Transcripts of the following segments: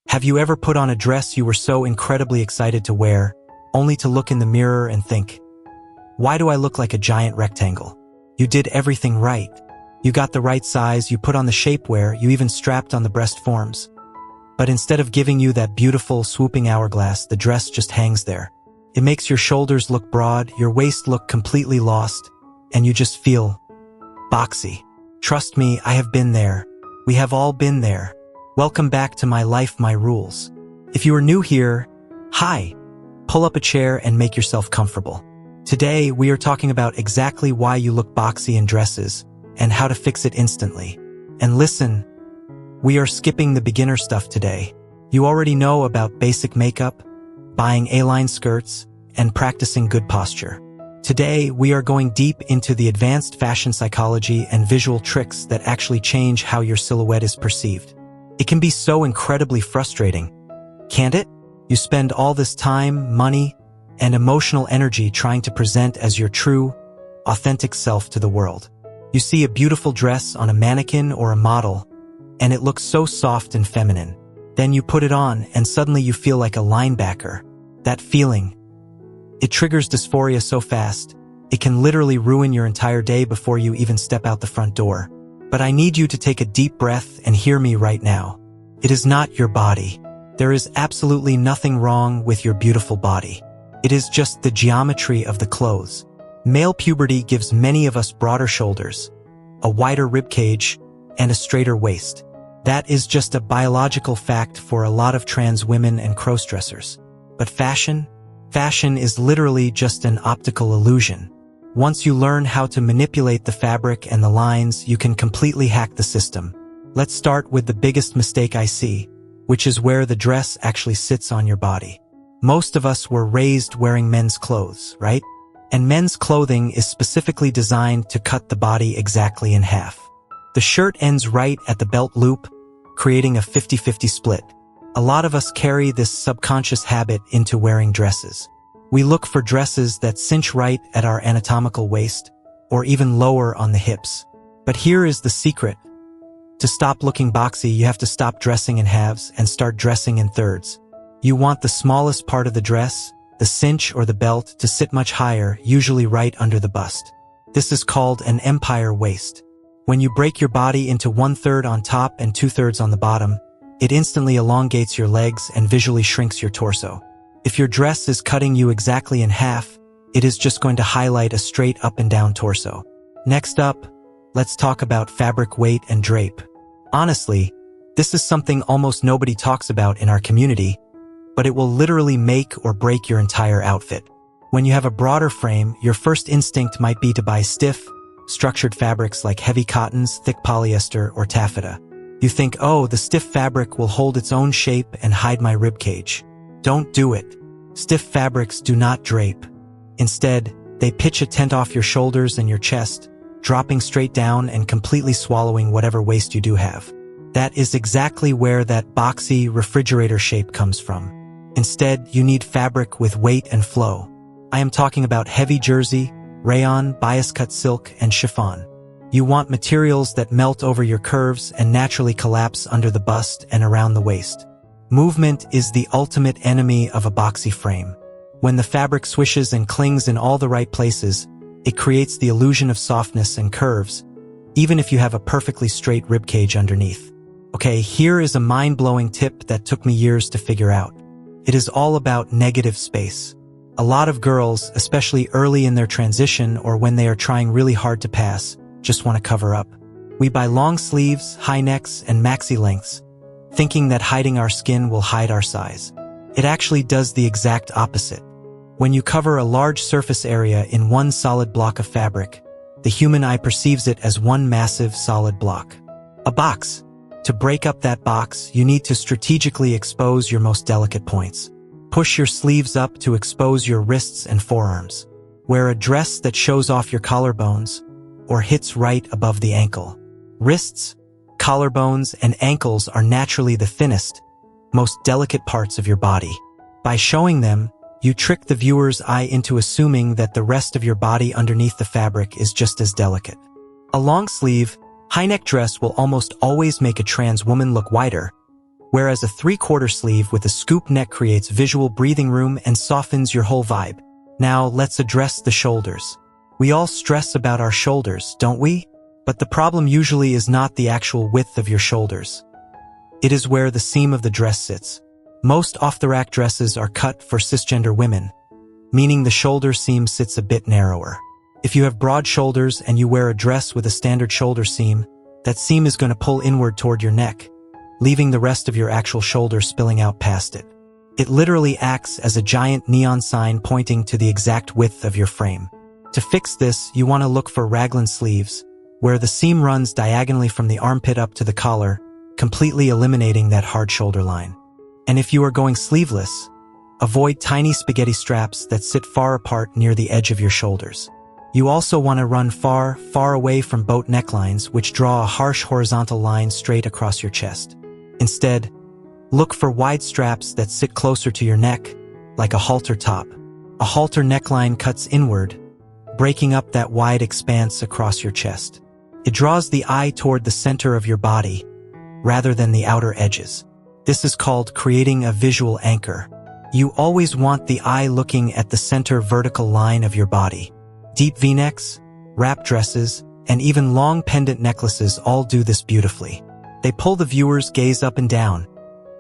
Have you ever put on a dress you were so incredibly excited to wear, only to look in the mirror and think, why do I look like a giant rectangle? You did everything right. You got the right size, you put on the shapewear, you even strapped on the breast forms. But instead of giving you that beautiful, swooping hourglass, the dress just hangs there. It makes your shoulders look broad, your waist look completely lost, and you just feel boxy. Trust me, I have been there. We have all been there. Welcome back to My Life, My Rules. If you are new here, hi. Pull up a chair and make yourself comfortable. Today, we are talking about exactly why you look boxy in dresses and how to fix it instantly. And listen, we are skipping the beginner stuff today. You already know about basic makeup, buying A-line skirts, and practicing good posture. Today, we are going deep into the advanced fashion psychology and visual tricks that actually change how your silhouette is perceived. It can be so incredibly frustrating, can't it? You spend all this time, money, and emotional energy trying to present as your true, authentic self to the world. You see a beautiful dress on a mannequin or a model, and it looks so soft and feminine. Then you put it on, and suddenly you feel like a linebacker. That feeling, it triggers dysphoria so fast, it can literally ruin your entire day before you even step out the front door. But I need you to take a deep breath and hear me right now. It is not your body. There is absolutely nothing wrong with your beautiful body. It is just the geometry of the clothes. Male puberty gives many of us broader shoulders, a wider ribcage, and a straighter waist. That is just a biological fact for a lot of trans women and crossdressers. But fashion is literally just an optical illusion. Once you learn how to manipulate the fabric and the lines, you can completely hack the system. Let's start with the biggest mistake I see, which is where the dress actually sits on your body. Most of us were raised wearing men's clothes, right? And men's clothing is specifically designed to cut the body exactly in half. The shirt ends right at the belt loop, creating a 50-50 split. A lot of us carry this subconscious habit into wearing dresses. We look for dresses that cinch right at our anatomical waist, or even lower on the hips. But here is the secret. To stop looking boxy, you have to stop dressing in halves and start dressing in thirds. You want the smallest part of the dress, the cinch or the belt, to sit much higher, usually right under the bust. This is called an empire waist. When you break your body into 1/3 on top and 2/3 on the bottom, it instantly elongates your legs and visually shrinks your torso. If your dress is cutting you exactly in half, it is just going to highlight a straight up and down torso. Next up, let's talk about fabric weight and drape. Honestly, this is something almost nobody talks about in our community, but it will literally make or break your entire outfit. When you have a broader frame, your first instinct might be to buy stiff, structured fabrics like heavy cottons, thick polyester, or taffeta. You think, oh, the stiff fabric will hold its own shape and hide my ribcage. Don't do it. Stiff fabrics do not drape. Instead, they pitch a tent off your shoulders and your chest, dropping straight down and completely swallowing whatever waist you do have. That is exactly where that boxy refrigerator shape comes from. Instead, you need fabric with weight and flow. I am talking about heavy jersey, rayon, bias-cut silk, and chiffon. You want materials that melt over your curves and naturally collapse under the bust and around the waist. Movement is the ultimate enemy of a boxy frame. When the fabric swishes and clings in all the right places, it creates the illusion of softness and curves, even if you have a perfectly straight ribcage underneath. Okay, here is a mind-blowing tip that took me years to figure out. It is all about negative space. A lot of girls, especially early in their transition or when they are trying really hard to pass, just want to cover up. We buy long sleeves, high necks, and maxi lengths, thinking that hiding our skin will hide our size. It actually does the exact opposite. When you cover a large surface area in one solid block of fabric, the human eye perceives it as one massive solid block. A box. To break up that box, you need to strategically expose your most delicate points. Push your sleeves up to expose your wrists and forearms. Wear a dress that shows off your collarbones or hits right above the ankle. Wrists, collarbones, and ankles are naturally the thinnest, most delicate parts of your body. By showing them, you trick the viewer's eye into assuming that the rest of your body underneath the fabric is just as delicate. A long sleeve, high-neck dress will almost always make a trans woman look wider, whereas a 3/4 sleeve with a scoop neck creates visual breathing room and softens your whole vibe. Now, let's address the shoulders. We all stress about our shoulders, don't we? But the problem usually is not the actual width of your shoulders. It is where the seam of the dress sits. Most off-the-rack dresses are cut for cisgender women, meaning the shoulder seam sits a bit narrower. If you have broad shoulders and you wear a dress with a standard shoulder seam, that seam is going to pull inward toward your neck, leaving the rest of your actual shoulder spilling out past it. It literally acts as a giant neon sign pointing to the exact width of your frame. To fix this, you want to look for raglan sleeves, where the seam runs diagonally from the armpit up to the collar, completely eliminating that hard shoulder line. And if you are going sleeveless, avoid tiny spaghetti straps that sit far apart near the edge of your shoulders. You also want to run far, far away from boat necklines, which draw a harsh horizontal line straight across your chest. Instead, look for wide straps that sit closer to your neck, like a halter top. A halter neckline cuts inward, breaking up that wide expanse across your chest. It draws the eye toward the center of your body, rather than the outer edges. This is called creating a visual anchor. You always want the eye looking at the center vertical line of your body. Deep V-necks, wrap dresses, and even long pendant necklaces all do this beautifully. They pull the viewer's gaze up and down,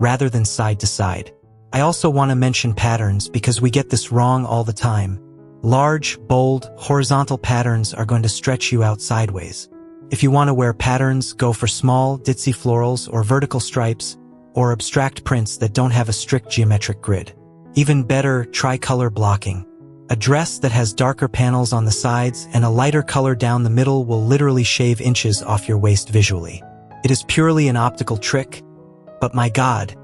rather than side to side. I also want to mention patterns because we get this wrong all the time. Large, bold, horizontal patterns are going to stretch you out sideways. If you want to wear patterns, go for small, ditzy florals or vertical stripes, or abstract prints that don't have a strict geometric grid. Even better, try color blocking. A dress that has darker panels on the sides and a lighter color down the middle will literally shave inches off your waist visually. It is purely an optical trick, but my God,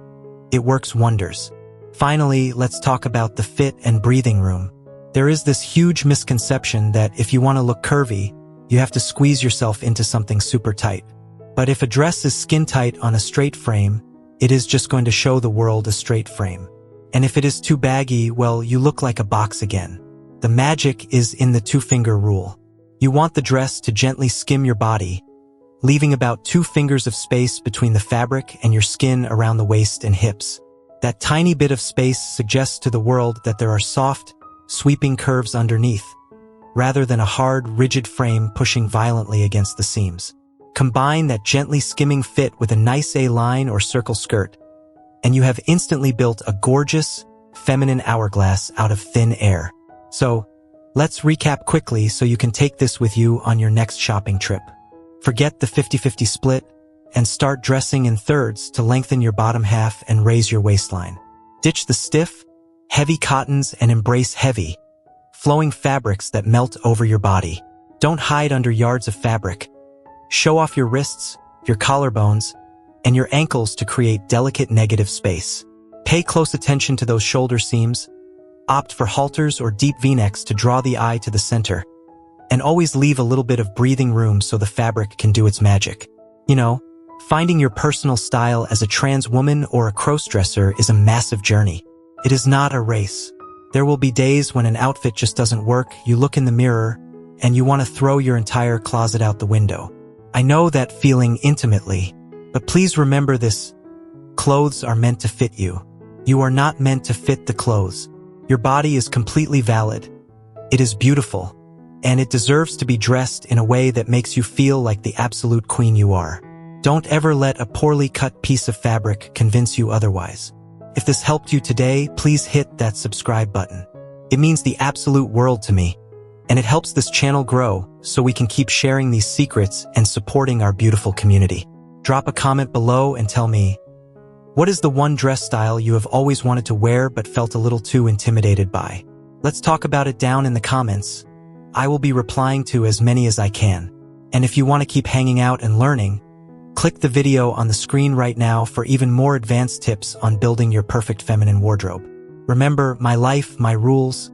it works wonders. Finally, let's talk about the fit and breathing room. There is this huge misconception that if you want to look curvy, you have to squeeze yourself into something super tight. But if a dress is skin tight on a straight frame, it is just going to show the world a straight frame. And if it is too baggy, well, you look like a box again. The magic is in the 2-finger rule. You want the dress to gently skim your body, leaving about 2 fingers of space between the fabric and your skin around the waist and hips. That tiny bit of space suggests to the world that there are soft, sweeping curves underneath, rather than a hard, rigid frame pushing violently against the seams. Combine that gently skimming fit with a nice A-line or circle skirt, and you have instantly built a gorgeous, feminine hourglass out of thin air. So, let's recap quickly so you can take this with you on your next shopping trip. Forget the 50-50 split, and start dressing in thirds to lengthen your bottom half and raise your waistline. Ditch the stiff, heavy cottons and embrace heavy, flowing fabrics that melt over your body. Don't hide under yards of fabric. Show off your wrists, your collarbones, and your ankles to create delicate negative space. Pay close attention to those shoulder seams. Opt for halters or deep V-necks to draw the eye to the center. And always leave a little bit of breathing room so the fabric can do its magic. You know, finding your personal style as a trans woman or a crossdresser is a massive journey. It is not a race. There will be days when an outfit just doesn't work, you look in the mirror, and you want to throw your entire closet out the window. I know that feeling intimately, but please remember this. Clothes are meant to fit you. You are not meant to fit the clothes. Your body is completely valid. It is beautiful, and it deserves to be dressed in a way that makes you feel like the absolute queen you are. Don't ever let a poorly cut piece of fabric convince you otherwise. If this helped you today, please hit that subscribe button. It means the absolute world to me, and it helps this channel grow so we can keep sharing these secrets and supporting our beautiful community. Drop a comment below and tell me, what is the one dress style you have always wanted to wear but felt a little too intimidated by? Let's talk about it down in the comments. I will be replying to as many as I can. And if you want to keep hanging out and learning, click the video on the screen right now for even more advanced tips on building your perfect feminine wardrobe. Remember, my life, my rules,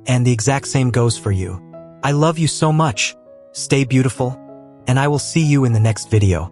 and the exact same goes for you. I love you so much. Stay beautiful, and I will see you in the next video.